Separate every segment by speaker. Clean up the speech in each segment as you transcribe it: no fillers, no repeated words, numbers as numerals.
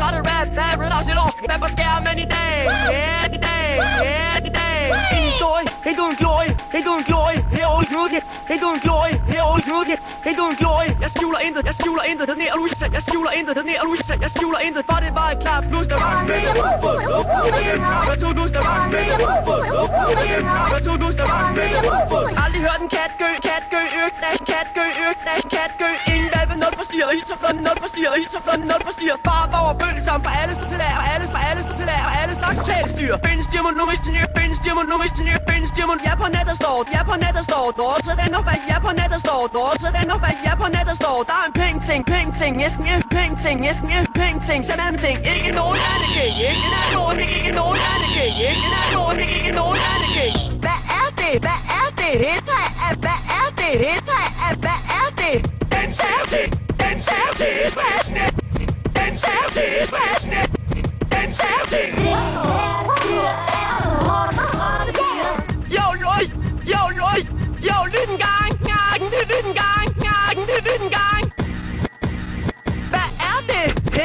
Speaker 1: startet rap, også et år. Hvad på skærmen i dag? I dag. En historie, helt uden glorie, helt uden glorie. Her Ole Knudke, helt uden glorie. Her Ole Knudke, helt uden glorie. Jeg skjuler intet, jeg skjuler intet. Den her Louise, jeg skjuler intet. Den her Louise, jeg skjuler intet. For det var et klart plus, der var en mænd. Jeg tog plus, der var en mænd. Jeg tog plus, der var en mænd. Aldrig hørt en kat gø, ingen valve, 0 på styr, hitoplonen, 0 på styr, hitoplonen, 0 på styr. Bare var overfølelse om for alle står til lærer, alle står til lærer, alle slags pælestyr. Benstyr mod nummer til ny, benstyr mod nummer til ny, benstyr mod ja på net der står, ja på net der står. Når så den op hvad ja på net der står, når så den op hvad ja på net der står. Der er en peng ting, næsten peng ting, simpelthen ting. Ikke nogen anden gæg, ikke nogen, ikke nogen anden gæg, ikke nogen anden gæg. Hvad er det? Hvad er det? Hvad er det? Hvad er det? Den sager til smaskende. Den sager til smaskende. Den sager til. Jo, lyt en gang. Hvad er det? Hvad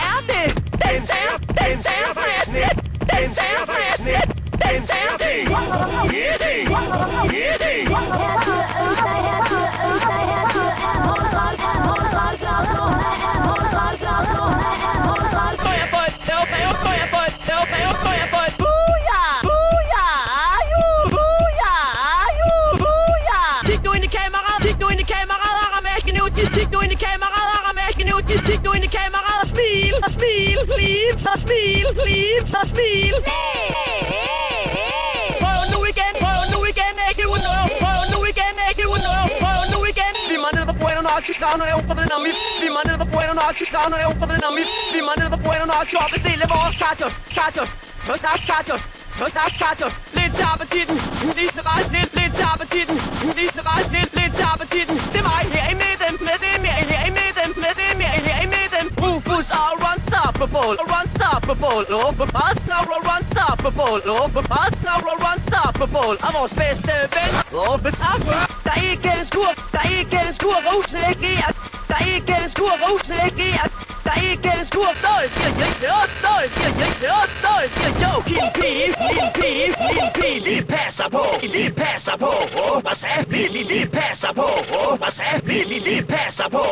Speaker 1: er det? Den sager smaskende. Den sager smaskende. Den sager til. Kig nu ind i kameraet, kig nu ind i kameraet, og ramæsken ud. Kig nu ind i kameraet, og ramæsken ud. Kig nu ind i kameraet, og smil, så smil, så smil. Prøv nu igen, ikke uden noget. Prøv nu igen. Vi må ned på Bueno Nacho, skarne og på den ami. Vi må ned på Bueno Nacho, skarne og på den ami. Vi må ned på Bueno Nacho og bestille vores tachos. Så snart tachos. Lidt til appetitten, lige bare snit. Lidt til appetitten, lige bare snit. Lidt til appetitten, det er mig her i midten. Med det mere her i midten, Rufus og unstoppable. Unstoppable. Og vores bedste ven, Rufus Aqua. Der er ikke en skur, Rufus ikke er. Der er ikke en skur, Står jeg siger jo, lille pige. Lige passer på. Hvad sagde Billy? Lige passer på.